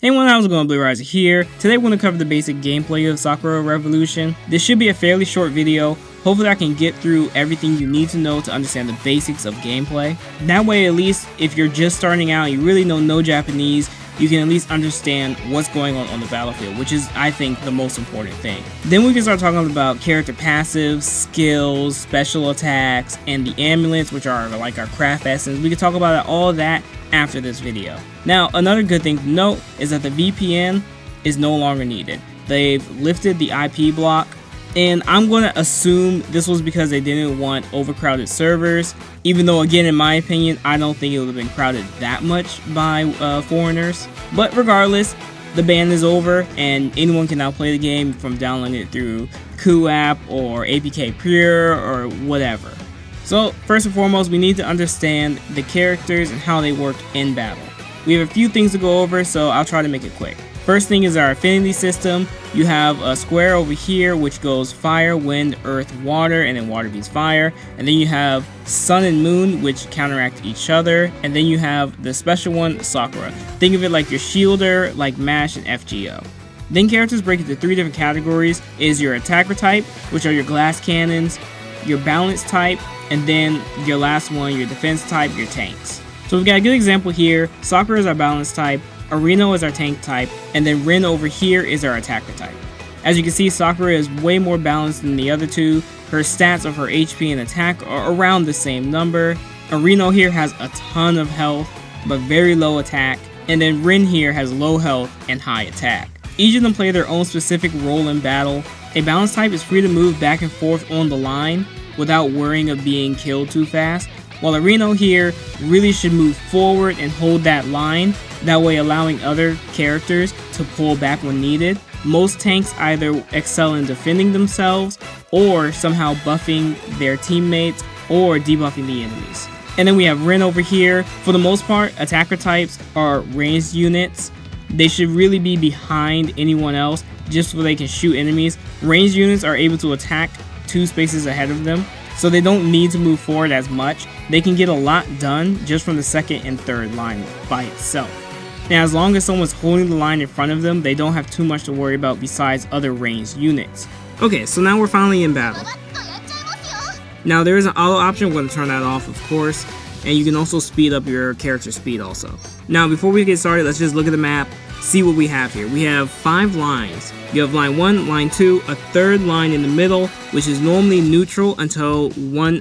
Hey everyone, how's it going? Blue Riser here. Today we're going to cover the basic gameplay of Sakura Revolution. This should be a fairly short video. Hopefully I can get through everything you need to know to understand the basics of gameplay. That way, at least if you're just starting out and you really know no Japanese, you can at least understand what's going on the battlefield, which is, I think, the most important thing. Then we can start talking about character passives, skills, special attacks, and the amulets, which are like our craft essence. We can talk about all that after this video. Now, another good thing to note is that the VPN is no longer needed. They've lifted the IP block, and I'm going to assume this was because they didn't want overcrowded servers, even though, again, in my opinion, I don't think it would have been crowded that much by foreigners. But regardless, the ban is over, and anyone can now play the game from downloading it through Coup app or APK Pure or whatever. So, first and foremost, we need to understand the characters and how they work in battle. We have a few things to go over, so I'll try to make it quick. First thing is our affinity system. You have a square over here which goes fire, wind, earth, water, and then water beats fire. And then you have sun and moon which counteract each other. And then you have the special one, Sakura. Think of it like your shielder, like MASH and FGO. Then characters break into three different categories. Is your attacker type, which are your glass cannons, your balance type, and then your last one, your defense type, your tanks. So we've got a good example here. Sakura is our balance type, Arino is our tank type, and then Rin over here is our attacker type. As you can see, Sakura is way more balanced than the other two. Her stats of her HP and attack are around the same number. Arino here has a ton of health, but very low attack, and then Rin here has low health and high attack. Each of them play their own specific role in battle. A balance type is free to move back and forth on the line without worrying of being killed too fast, while Arino here really should move forward and hold that line, that way allowing other characters to pull back when needed. Most tanks either excel in defending themselves or somehow buffing their teammates or debuffing the enemies. And then we have Rin over here. For the most part, attacker types are ranged units. They should really be behind anyone else just so they can shoot enemies. Ranged units are able to attack 2 spaces ahead of them, so they don't need to move forward as much. They can get a lot done just from the second and third line by itself. Now, as long as someone's holding the line in front of them, they don't have too much to worry about besides other ranged units. Okay, so now we're finally in battle. Now there is an auto option. We're going to turn that off, of course, and you can also speed up your character speed also. Now before we get started, let's just look at the map, see what we have here. We have 5 lines. You have line 1, line 2, a third line in the middle, which is normally neutral until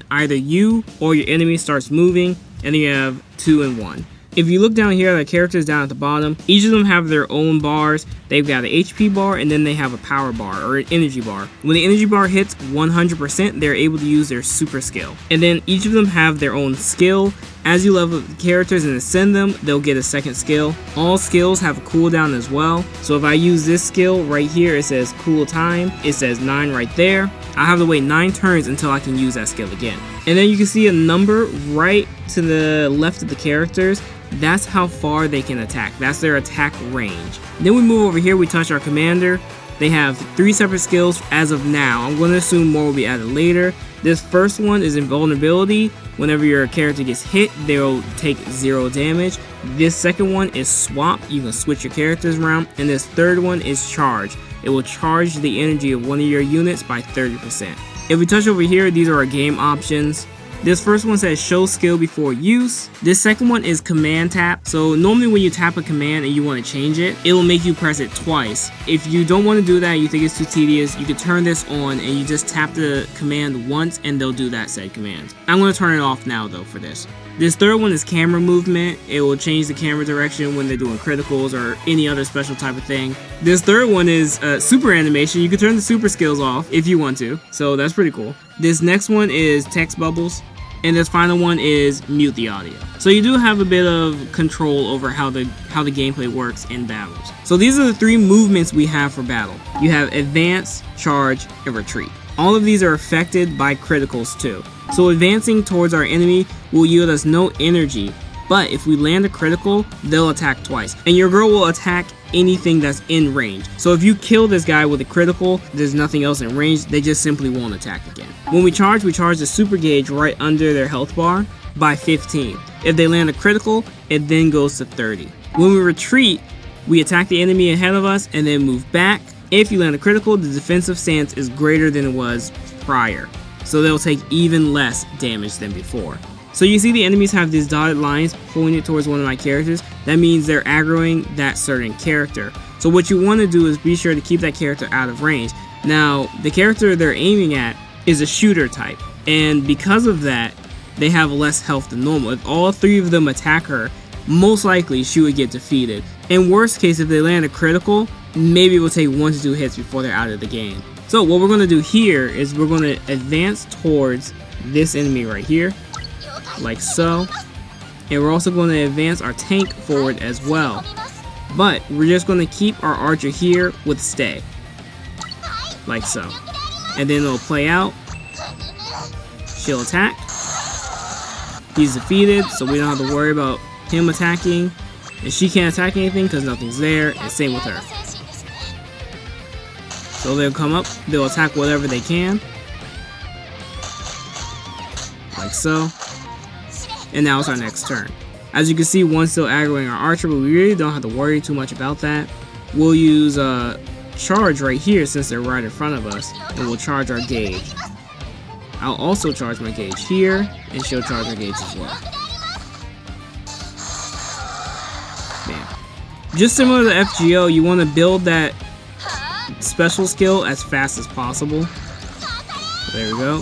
either you or your enemy starts moving, and then you have 2 and 1. If you look down here, the characters down at the bottom, each of them have their own bars. They've got an HP bar, and then they have a power bar or an energy bar. When the energy bar hits 100%, they're able to use their super skill. And then each of them have their own skill. As you level the characters and ascend them, they'll get a second skill. All skills have a cooldown as well. So if I use this skill right here, it says cool time. It says 9 right there. I have to wait 9 turns until I can use that skill again. And then you can see a number right to the left of the characters. That's how far they can attack. That's their attack range. Then we move over here, we touch our commander. They have 3 separate skills as of now. I'm going to assume more will be added later. This first one is invulnerability. Whenever your character gets hit, they'll take 0 damage. This second one is swap. You can switch your characters around. And this third one is charge. It will charge the energy of one of your units by 30%. If we touch over here, these are our game options. This first one says show skill before use. This second one is command tap. So normally when you tap a command and you want to change it, it will make you press it twice. If you don't want to do that, you think it's too tedious, you can turn this on and you just tap the command once and they'll do that said command. I'm going to turn it off now though for this. This third one is camera movement. It will change the camera direction when they're doing criticals or any other special type of thing. This third one is super animation. You can turn the super skills off if you want to, so that's pretty cool. This next one is text bubbles. And this final one is mute the audio. So you do have a bit of control over how the gameplay works in battles. So these are the 3 movements we have for battle. You have advance, charge, and retreat. All of these are affected by criticals too. So advancing towards our enemy will yield us no energy, but if we land a critical, they'll attack twice. And your girl will attack anything that's in range. So if you kill this guy with a critical, there's nothing else in range, they just simply won't attack again. When we charge the super gauge right under their health bar by 15. If they land a critical, it then goes to 30. When we retreat, We attack the enemy ahead of us and then move back. If you land a critical, the defensive stance is greater than it was prior, so they'll take even less damage than before. So you see the enemies have these dotted lines pointed towards one of my characters. That means they're aggroing that certain character. So what you want to do is be sure to keep that character out of range. Now, the character they're aiming at is a shooter type, and because of that, they have less health than normal. If all three of them attack her, most likely she would get defeated. In worst case, if they land a critical, maybe it will take 1 to 2 hits before they're out of the game. So what we're going to do here is we're going to advance towards this enemy right here, like so. And we're also going to advance our tank forward as well. But we're just going to keep our archer here with stay, like so. And then it'll play out. She'll attack. He's defeated, so we don't have to worry about him attacking. And she can't attack anything because nothing's there, and same with her. So they'll come up, they'll attack whatever they can, like so. And now it's our next turn. As you can see, one's still aggroing our archer, but we really don't have to worry too much about that. We'll use charge right here since they're right in front of us, and we'll charge our gauge. I'll also charge my gauge here, and she'll charge her gauge as well. Bam. Just similar to FGO, you want to build that special skill as fast as possible. There we go.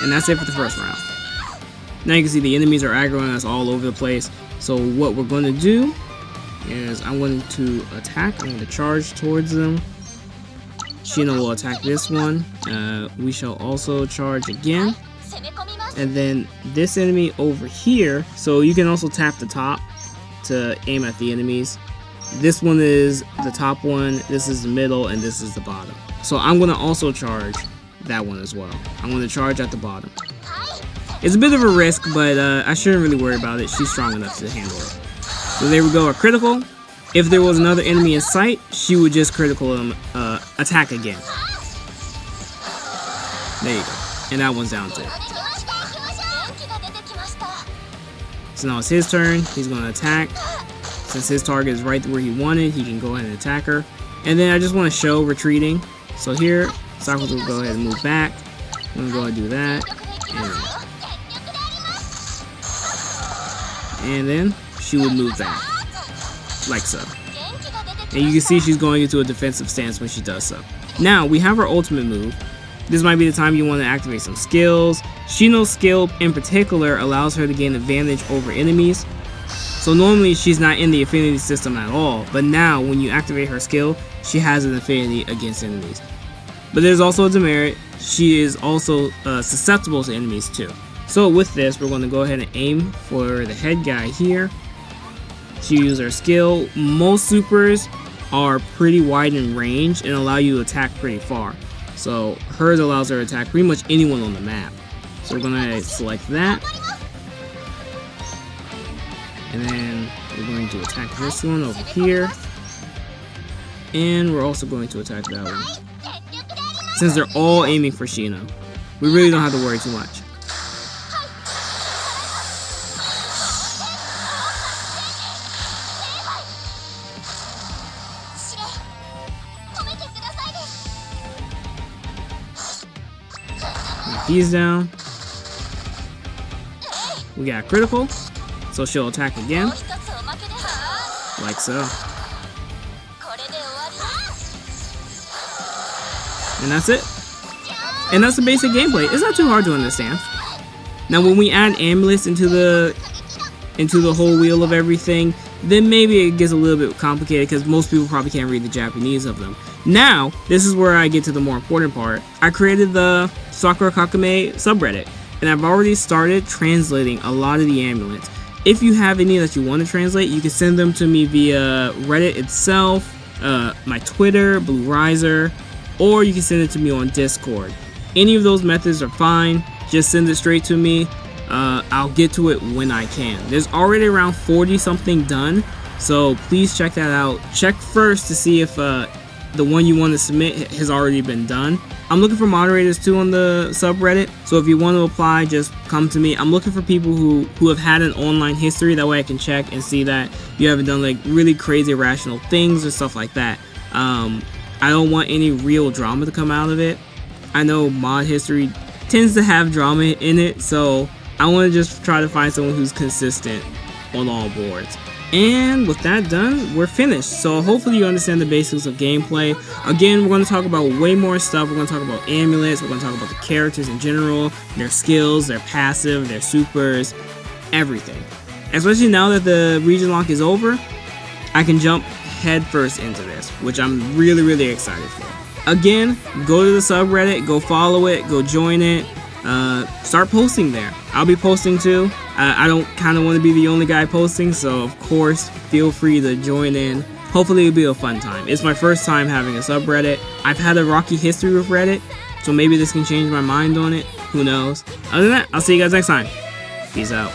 And that's it for the first round. Now you can see the enemies are aggroing us all over the place. So what we're going to do is I'm going to attack. I'm going to charge towards them. Shino will attack this one. We shall also charge again. And then this enemy over here. So you can also tap the top to aim at the enemies. This one is the top one, this is the middle, and this is the bottom. So I'm going to also charge that one as well. I'm going to charge at the bottom. It's a bit of a risk, but I shouldn't really worry about it. She's strong enough to handle it. So there we go, a critical. If there was another enemy in sight, she would just critical him, attack again. There you go. And that one's down too. So now it's his turn. He's going to attack. Since his target is right where he wanted, he can go ahead and attack her. And then I just want to show retreating. So here, Sakura will go ahead and move back. I'm going to go ahead and do that. And then she would move back. Like so. And you can see she's going into a defensive stance when she does so. Now, we have our ultimate move. This might be the time you want to activate some skills. Shino's skill in particular allows her to gain advantage over enemies. So normally she's not in the affinity system at all, but now when you activate her skill, she has an affinity against enemies. But there's also a demerit, she is also susceptible to enemies too. So with this, we're going to go ahead and aim for the head guy here. She uses her skill. Most supers are pretty wide in range and allow you to attack pretty far. So hers allows her to attack pretty much anyone on the map. So we're going to select that. And then we're going to attack this one over here. And we're also going to attack that one. Since they're all aiming for Shino, we really don't have to worry too much. He's down. We got critical. So she'll attack again, like so. And that's it. And that's the basic gameplay. It's not too hard to understand. Now when we add amulets into the whole wheel of everything, then maybe it gets a little bit complicated because most people probably can't read the Japanese of them. Now, this is where I get to the more important part. I created the Sakura Kakumei subreddit, and I've already started translating a lot of the amulets. If you have any that you want to translate, you can send them to me via Reddit itself, my Twitter, Blue Riser, or you can send it to me on Discord. Any of those methods are fine. Just send it straight to me. I'll get to it when I can. There's already around 40 something done, so please check that out. Check first to see if the one you want to submit has already been done. I'm looking for moderators too on the subreddit, so if you want to apply, just come to me. I'm looking for people who have had an online history, that way I can check and see that you haven't done like really crazy irrational things or stuff like that. I don't want any real drama to come out of it. I know mod history tends to have drama in it, so I want to just try to find someone who's consistent on all boards. And with that done, we're finished. So hopefully you understand the basics of gameplay. Again, we're going to talk about way more stuff. We're going to talk about amulets, we're going to talk about the characters in general, their skills, their passive, their supers, everything. Especially now that the region lock is over, I can jump headfirst into this, which I'm really excited for. Again, go to the subreddit, go follow it, go join it, start posting there. I'll be posting too. I don't kind of want to be the only guy posting, so of course, feel free to join in. Hopefully it'll be a fun time. It's my first time having a subreddit. I've had a rocky history with Reddit, so maybe this can change my mind on it. Who knows? Other than that, I'll see you guys next time. Peace out.